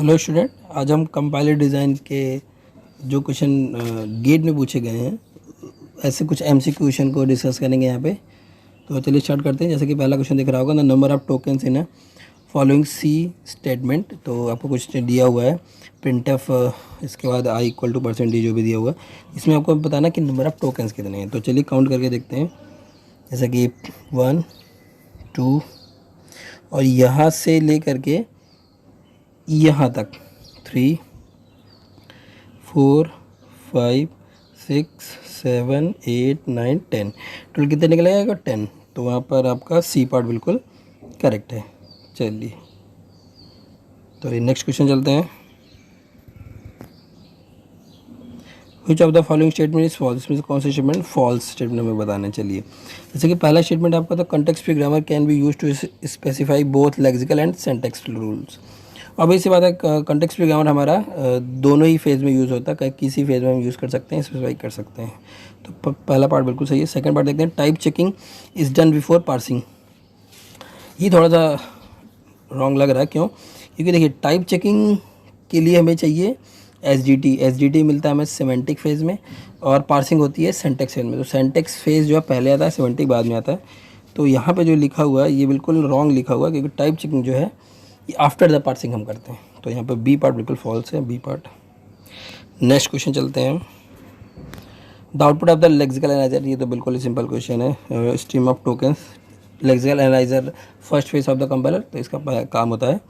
Hello student, आज हम compiler design के जो क्वेश्चन गेट में पूछे गए हैं ऐसे कुछ एमसीक्यू क्वेश्चन को डिस्कस करेंगे यहाँ पे। तो चलिए स्टार्ट करते हैं। जैसे कि पहला क्वेश्चन दिख रहा होगा, the number of tokens in following C statement. तो आपको कुछ दिया हुआ है प्रिंटफ, इसके बाद आई इक्वल टू परसेंटेज जो भी दिया हुआ है, इसमें आपको बताना कि नंबर ऑफ टोकन्स कितने हैं। तो चलिए काउंट करके देखते हैं। जैसे कि 1 2 और यहाँ से ले करके यहाँ तक 3 4 5 6 7 8 9 10, टोटल कितने निकलेगा? 10। तो वहाँ पर आपका सी पार्ट बिल्कुल करेक्ट है। चलिए तो ये नेक्स्ट क्वेश्चन चलते हैं। Which of the following statement is false. इसमें से कौन सा स्टेटमेंट फॉल्स स्टेटमेंट हमें बताने। चलिए जैसे कि पहला स्टेटमेंट आपका तो context free grammar can be use to specify both lexical and syntactical rules. अब इसी बात है, कंटेक्स्ट फ्री ग्रामर हमारा दोनों ही फेज़ में यूज़ होता है, किसी फेज़ में हम यूज़ कर सकते हैं, स्पेसिफाई कर सकते हैं। तो पहला पार्ट बिल्कुल सही है। सेकंड पार्ट देखते हैं, type checking is done before parsing. ये थोड़ा सा रॉन्ग लग रहा है। क्यों? क्योंकि देखिए टाइप चेकिंग के लिए हमें चाहिए एसडीटी मिलता है हमें सिमेंटिक फेज़ में, और पार्सिंग होती है सिंटैक्स फेज़ में। तो सिंटैक्स फेज़ जो है पहले आता है, सिमेंटिक बाद में आता है। तो यहाँ पे जो लिखा हुआ है ये बिल्कुल रॉन्ग लिखा हुआ है, क्योंकि टाइप चेकिंग जो है आफ्टर द पार्सिंग हम करते हैं। तो यहाँ पे बी पार्ट बिल्कुल फॉल्स है, बी पार्ट। नेक्स्ट क्वेश्चन चलते हैं, the output of the lexical analyser. ये तो बिल्कुल ही सिंपल क्वेश्चन है। Stream of tokens, lexical analyser first phase of the compiler, तो इसका काम होता है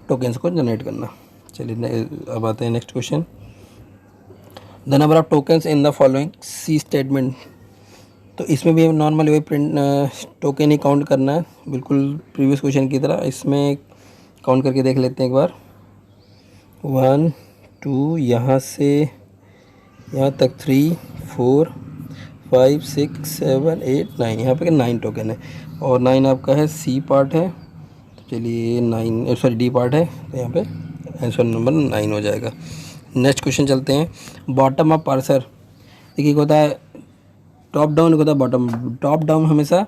टोकन्स को जनरेट करना। चलिए अब आते हैं next question, the number of tokens in the following C statement. तो इसमें भी नॉर्मल वे प्रिंट टोकन ही काउंट करना है, बिल्कुल प्रीवियस क्वेश्चन की तरह। इसमें काउंट करके देख लेते हैं एक बार। 1 2 यहाँ से यहाँ तक 3 4 5 6 7 8 9, यहाँ पे 9 टोकन है, और 9 आपका है सी पार्ट है। तो चलिए 9 सॉरी डी पार्ट है, तो यहाँ पे आंसर नंबर 9 हो जाएगा। नेक्स्ट क्वेश्चन चलते हैं, बॉटम अप पार्सर। देखिए होता है टॉप डाउन, होता है बॉटम। टॉप डाउन हमेशा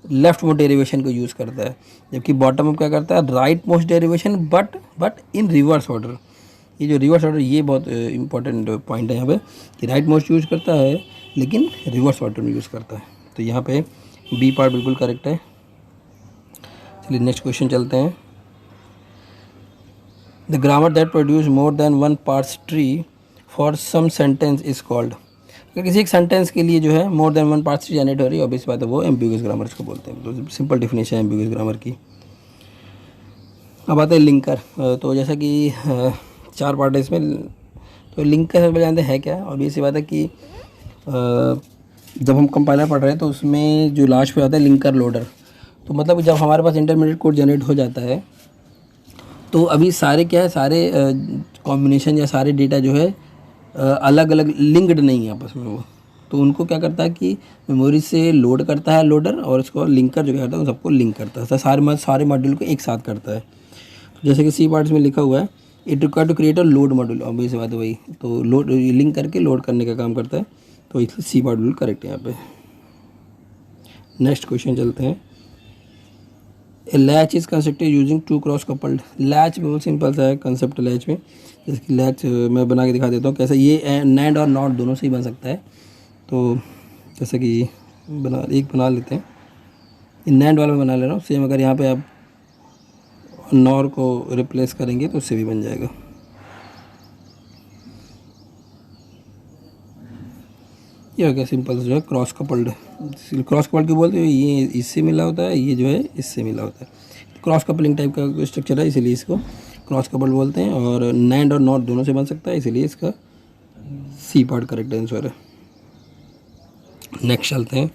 लेफ्ट मोस्ट डेरिवेशन को यूज़ करता है, जबकि बॉटम अप क्या करता है? Right most derivation, but in reverse order. ये जो रिवर्स ऑर्डर, ये बहुत इंपॉर्टेंट पॉइंट है यहाँ पे, कि राइट मोस्ट यूज़ करता है लेकिन रिवर्स ऑर्डर में यूज़ करता है। तो यहाँ पे बी पार्ट बिल्कुल करेक्ट है। चलिए नेक्स्ट क्वेश्चन चलते हैं, the grammar that produce more than one parse tree for some sentence is called. अगर किसी एक सेंटेंस के लिए जो है more than one parse tree generate हो रही है, ऑब्वियस बात है वो एम्बिगुअस ग्रामर इसको बोलते हैं। तो सिंपल डेफिनेशन है एम्बिगुअस ग्रामर की। अब आते हैं लिंकर। तो जैसा कि 4 पार्ट है इसमें, तो लिंकर सब जानते हैं क्या। ऑब्वियस बात है कि जब हम कंपाइलर पढ़ रहे हैं तो उसमें जो लास्ट पे आता है लिंकर लोडर। तो मतलब जब हमारे पास इंटरमीडिएट कोड जनरेट हो जाता है, तो अभी सारे क्या है, सारे कॉम्बिनेशन या सारे डेटा जो है अलग अलग लिंक्ड नहीं है आपस में वो। तो उनको क्या करता है कि मेमोरी से लोड करता है लोडर, और उसको लिंकर जो करता है उन सबको लिंक करता है, सारे मॉड्यूल को एक साथ करता है। तो जैसे कि सी पार्ट्स में लिखा हुआ है, it require to create a load module. Obvious बात है वही, तो लोड लिंक करके लोड करने का काम करता है। तो इसलिए सी पार्ट बिल्कुल करेक्ट है यहाँ पे। नेक्स्ट क्वेश्चन चलते हैं, a latch is constructed using 2 cross coupled. Latch बहुत सिंपल सा है कंसेप्ट लैच में। जैसे कि लैच मैं बना के दिखा देता हूँ कैसे, ये नैंड और नॉट दोनों से ही बन सकता है। तो जैसे कि बना लेते हैं, नैंड वाला मैं बना ले रहा हूँ। सेम अगर यहाँ पे आप नॉर को रिप्लेस करेंगे तो उससे भी बन जाएगा। ये हो गया सिंपल जो है क्रॉस कपल्ड। क्रॉस कपल्ड क्यों बोलते हैं? ये इससे मिला होता है, ये जो है इससे मिला होता है। क्रॉस कपलिंग टाइप का स्ट्रक्चर है, इसीलिए इसको क्रॉस कपल्ड बोलते हैं। और नैंड और नॉट दोनों से बन सकता है, इसीलिए इसका सी पार्ट करेक्ट आंसर है। नेक्स्ट चलते हैं,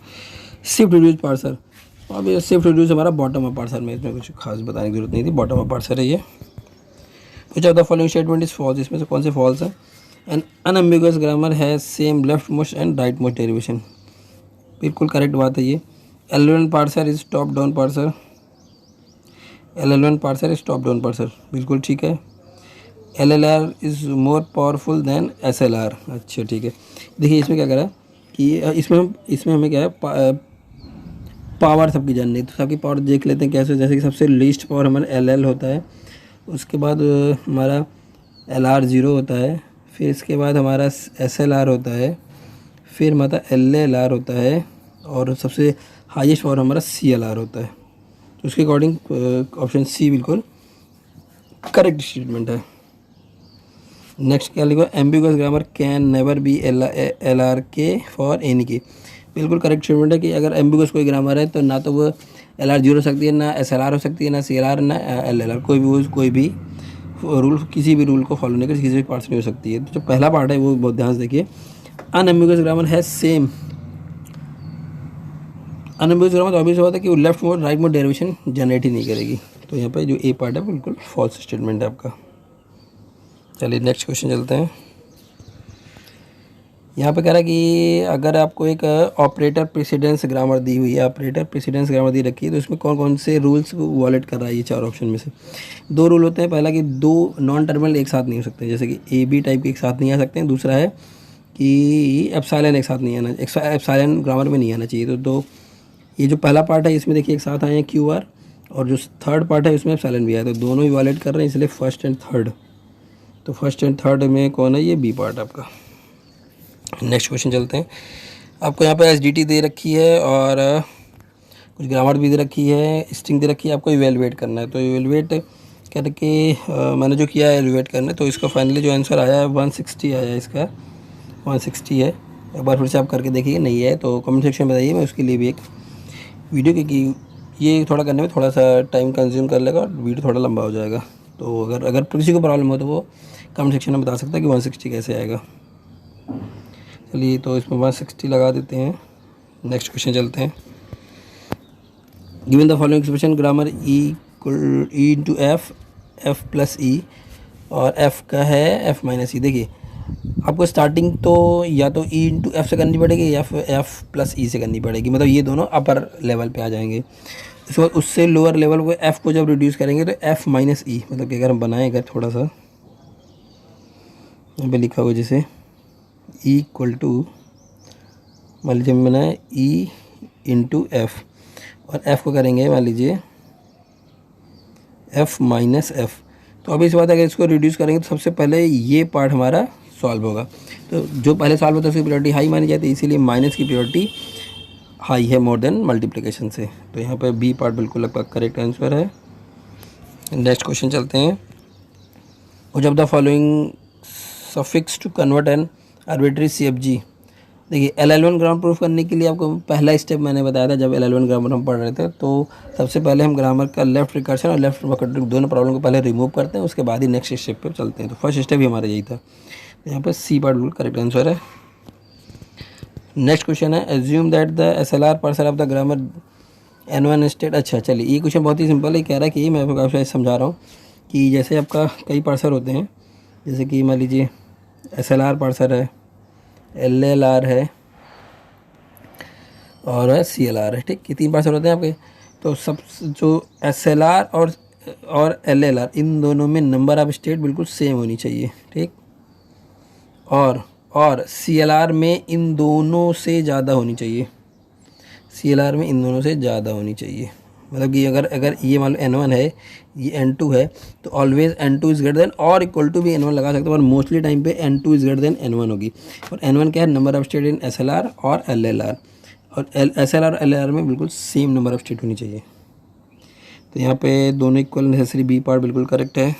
शिफ्ट रिड्यूस पार्सर। अब ये शिफ्ट रिड्यूस हमारा बॉटम अप पार्सर में, इसमें कुछ खास बताने की जरूरत नहीं थी, बॉटम अप पार्सर है ये। Which of the following statement is false. इसमें से कौन से फॉल्स है? एन अनएम्बिगुअस ग्रामर है same left most and right most derivation. बिल्कुल करेक्ट बात है ये। LL1 parser is top down parser. LL1 parser is top down parser, बिल्कुल ठीक है। LLR is more powerful than SLR। अच्छा ठीक है। देखिए इसमें क्या करा कि इसमें हमें क्या है, पावर सबकी जाननी है। तो सबकी पावर देख लेते हैं कैसे। जैसे कि सबसे लीस्ट पावर हमारा LL होता है, उसके बाद हमारा LR 0 होता है, फिर इसके बाद हमारा SLR होता है, फिर हमारा LLR होता है, और सबसे हाईएस्ट फॉर्म हमारा CLR होता है। तो उसके अकॉर्डिंग ऑप्शन सी बिल्कुल करेक्ट स्टेटमेंट है। नेक्स्ट क्या लिखा, ambiguous grammar can never be LR के फॉर एनी के। बिल्कुल करेक्ट स्टेटमेंट है कि अगर एम्बिगुअस कोई ग्रामर है तो ना तो वो LR 0 हो सकती है, ना SLR हो सकती है, ना CLR, ना LLR। कोई भी रूल, किसी भी रूल को फॉलो नहीं कर किसी भी पार्ट से नहीं हो सकती है। तो जो पहला पार्ट है वो बहुत ध्यान से देखिए, अनएम्बिगुअस ग्रामर है सेम। अनएम्बिगुअस ग्रामर तो ऑब्वियस बात है कि वो left most right most derivation generate ही नहीं करेगी। तो यहाँ पे जो ए पार्ट है बिल्कुल फॉल्स स्टेटमेंट है आपका। चलिए नेक्स्ट क्वेश्चन चलते हैं। यहाँ पे कह रहा है कि अगर आपको एक ऑपरेटर प्रेसिडेंस ग्रामर दी हुई है, ऑपरेटर प्रेसिडेंस ग्रामर दी रखी है, तो उसमें कौन कौन से रूल्स वॉलेट कर रहा है ये चार ऑप्शन में से। दो रूल होते हैं, पहला कि दो नॉन टर्मिनल एक साथ नहीं हो सकते, जैसे कि AB टाइप के एक साथ नहीं आ सकते हैं। दूसरा है कि एप्सिलॉन एक साथ नहीं आना, एप्सिलॉन ग्रामर में नहीं आना चाहिए। तो ये जो पहला पार्ट है इसमें देखिए एक साथ आए हैं QR, और जो थर्ड पार्ट है उसमें एप्सिलॉन भी आया, तो दोनों ही वॉलेट कर रहे हैं, इसलिए फर्स्ट एंड थर्ड। तो फर्स्ट एंड थर्ड में कौन है, ये B पार्ट आपका। नेक्स्ट क्वेश्चन चलते हैं। आपको यहाँ पे SDT दे रखी है और कुछ ग्रामर भी दे रखी है, स्ट्रिंग दे रखी है, आपको इवेलुएट करना है। तो इवेलुएट करके मैंने जो किया है इवेलुएट करना है, तो इसका फाइनली जो आंसर आया है 160 आया है, इसका 160 है। एक बार फिर से आप करके देखिए, नहीं है तो कमेंट सेक्शन में बताइए, मैं उसके लिए भी एक वीडियो, क्योंकि ये थोड़ा करने में थोड़ा सा टाइम कंज्यूम कर लेगा और वीडियो थोड़ा लंबा हो जाएगा। तो अगर किसी को प्रॉब्लम हो तो वो कमेंट सेक्शन में बता सकता है कि 160 कैसे आएगा। चलिए तो इसमें 160 लगा देते हैं। नेक्स्ट क्वेश्चन चलते हैं। Given the following expression grammar E into F plus E, और F का है F माइनस E। देखिए आपको स्टार्टिंग तो या तो E इंटू F से करनी पड़ेगी या फिर F प्लस E से करनी पड़ेगी, मतलब ये दोनों अपर लेवल पे आ जाएंगे। उसके बाद उससे लोअर लेवल को F को जब रिड्यूस करेंगे तो F माइनस E, मतलब कि अगर हम बनाएंगे थोड़ा सा यहाँ पे लिखा हुआ जैसे E इक्वल टू, मान लीजिए हमने बनाया E इंटू F, और F को करेंगे मान लीजिए F माइनस F। तो अभी इस बात अगर इसको रिड्यूस करेंगे तो सबसे पहले ये पार्ट हमारा सॉल्व होगा। तो जो पहले सॉल्व होता है उसकी प्रायोरिटी हाई मानी जाती है, इसीलिए माइनस की प्रायोरिटी हाई है मोर देन मल्टीप्लिकेशन से। तो यहाँ पे B पार्ट बिल्कुल आपका करेक्ट आंसर है। नेक्स्ट क्वेश्चन चलते हैं। और जब the following suffix to convert an arbitrary CFG। देखिए LL1 ग्रामर प्रूफ करने के लिए आपको पहला स्टेप मैंने बताया था, जब LL1 ग्रामर हम पढ़ रहे थे, तो सबसे पहले हम ग्रामर का लेफ्ट रिकर्शन और लेफ्ट रिकर्शन दोनों प्रॉब्लम को पहले रिमूव करते हैं, उसके बाद ही नेक्स्ट स्टेप पे चलते हैं। तो फर्स्ट स्टेप ही हमारा यही था। तो यहाँ पर C पार्ट बिल्कुल करेक्ट आंसर है। नेक्स्ट क्वेश्चन है, assume that the SLR parcel of the grammar N1 state. अच्छा चलिए, ये क्वेश्चन बहुत ही सिंपल है। कह रहा है कि मैं आपको आपसे समझा रहा हूँ कि जैसे आपका कई पार्सर होते हैं, जैसे कि मान लीजिए SLR पार्सर है, LLR है और CLR है, ठीक, ये तीन पार्सर होते हैं आपके। तो सब जो SLR और LLR, इन दोनों में नंबर ऑफ स्टेट बिल्कुल सेम होनी चाहिए, ठीक। और CLR में इन दोनों से ज़्यादा होनी चाहिए, CLR में इन दोनों से ज़्यादा होनी चाहिए। मतलब कि अगर ये मान लो N1 है, ये N2 है, तो always N2 is greater than और इक्वल टू भी N1 लगा सकते हो, और मोस्टली टाइम पे N2 is greater than N1 होगी। और N1 क्या है, number of state in SLR और LLR, और SLR और LLR में बिल्कुल सेम नंबर ऑफ स्टेट होनी चाहिए। तो यहाँ पे दोनों इक्वल नेसेसरी, B पार्ट बिल्कुल करेक्ट है।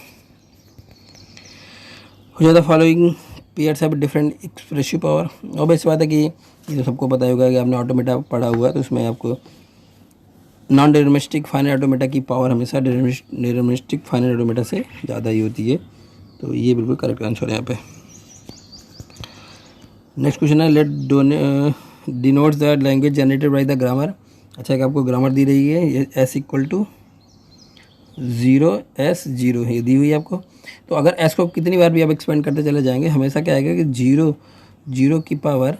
हो जाता following pairs have different expressive power. और बस बात है कि ये तो सबको पता होगा कि आपने ऑटोमेटा पढ़ा हुआ है, तो उसमें आपको नॉन डिटरमिनिस्टिक फाइनाइट ऑटोमेटा की पावर हमेशा डिटरमिनिस्टिक फाइनाइट ऑटोमेटा से ज़्यादा ही होती है। तो ये बिल्कुल करेक्ट आंसर है यहाँ पे। नेक्स्ट क्वेश्चन है, let denotes the language generated by the grammar. अच्छा कि आपको ग्रामर दी रही है, ये S इक्वल टू 0 ये दी हुई है आपको। तो अगर S को कितनी बार भी आप एक्सपेंड करते चले जाएंगे, हमेशा क्या आएगा कि 0 की पावर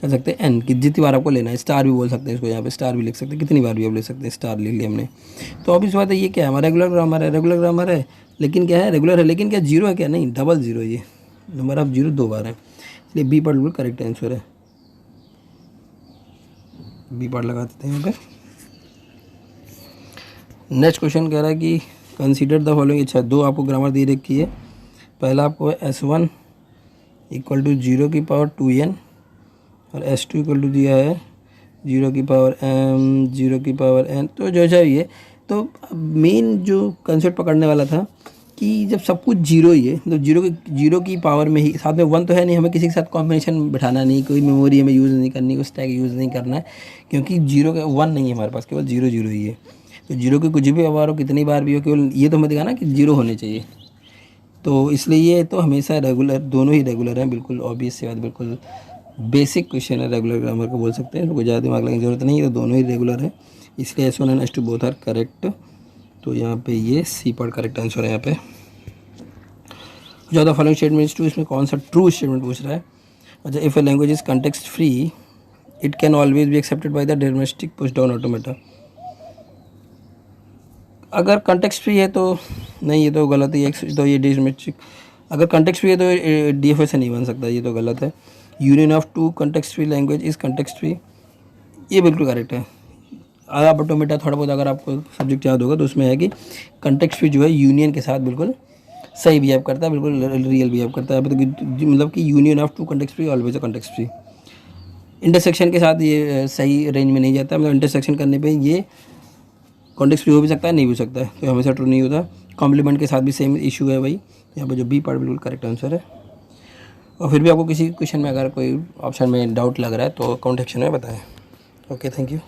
कह सकते हैं N की जितनी बार आपको लेना है। स्टार भी बोल सकते हैं इसको, यहाँ पे स्टार भी लिख सकते हैं, कितनी बार भी आप ले सकते हैं। स्टार लिख लिया हमने। तो अब इस बात है, ये क्या है, हमारा रेगुलर ग्रामर है, लेकिन क्या है, रेगुलर है लेकिन क्या 0 है, क्या नहीं, डबल 0 है, ये नंबर ऑफ 0 दो बार है, इसलिए B पार्ट बिल्कुल करेक्ट आंसर है। B पार्ट लगा देते हैं यहाँ पे। नेक्स्ट क्वेश्चन कह रहा है कि कंसीडर द फॉलोइंग। अच्छा, दो आपको ग्रामर दे रखी है, पहला आपको S1 इक्वल टू 0 की पावर 2n और S2 इक्वल टू दिया है 0 की पावर m 0 की पावर n। तो जो चाहिए तो मेन जो कंसेप्ट पकड़ने वाला था कि जब सब कुछ जीरो ही है तो जीरो की पावर में ही साथ में वन तो है नहीं, हमें किसी के साथ कॉम्बिनेशन बिठाना नहीं, कोई मेमोरी हमें यूज़ नहीं करनी, कोई स्टैक यूज़ नहीं करना है, क्योंकि जीरो का वन नहीं है हमारे पास, केवल जीरो जीरो ही है। तो जीरो की कुछ भी बार हो, कितनी बार भी हो, केवल ये तो हमें दिखाना कि जीरो होने चाहिए। तो इसलिए ये तो हमेशा रेगुलर, दोनों ही रेगुलर हैं, बिल्कुल ऑब्वियस सी बात, बिल्कुल बेसिक क्वेश्चन है, रेगुलर ग्रामर को बोल सकते हैं, तो कोई ज़्यादा दिमाग लगाने की जरूरत नहीं है, तो दोनों ही रेगुलर है, इसलिए S1 and S2 both are correct. तो यहाँ पे ये सी पार्ट करेक्ट आंसर है यहाँ पे। ज़्यादा फॉलोइंग स्टेटमेंट्स टू, इसमें कौन सा ट्रू स्टेटमेंट पूछ रहा है। अच्छा, if a language is context free it can always be accepted by the domestic push down automata. अगर कंटेक्स्ट फ्री है तो नहीं, ये तो गलत है, तो ये डोमेस्टिक, अगर कंटेक्स्ट फ्री है तो DFA से नहीं बन सकता, ये तो गलत है। Union of two context free language is context free, ये बिल्कुल करेक्ट है। आप ऑटोमेटा थोड़ा बहुत अगर आपको सब्जेक्ट याद होगा तो उसमें है कि कंटेक्स्ट फ्री जो है यूनियन के साथ बिल्कुल सही बिहेव करता है, बिल्कुल रियल बिहेव करता है, मतलब कि union of two context free always a context free. Intersection के साथ ये सही रेंज में नहीं जाता, मतलब इंटरसेक्शन करने पे ये कॉन्टेक्स्ट फ्री हो भी सकता है, नहीं भी सकता है, तो हमेशा ट्रू नहीं होता। कॉम्प्लीमेंट के साथ भी सेम इशू है भाई, यहाँ पर जो बी पार्ट बिल्कुल करेक्ट आंसर है। और फिर भी आपको किसी क्वेश्चन में अगर कोई ऑप्शन में डाउट लग रहा है तो कमेंट सेक्शन में बताएं। Okay, thank you.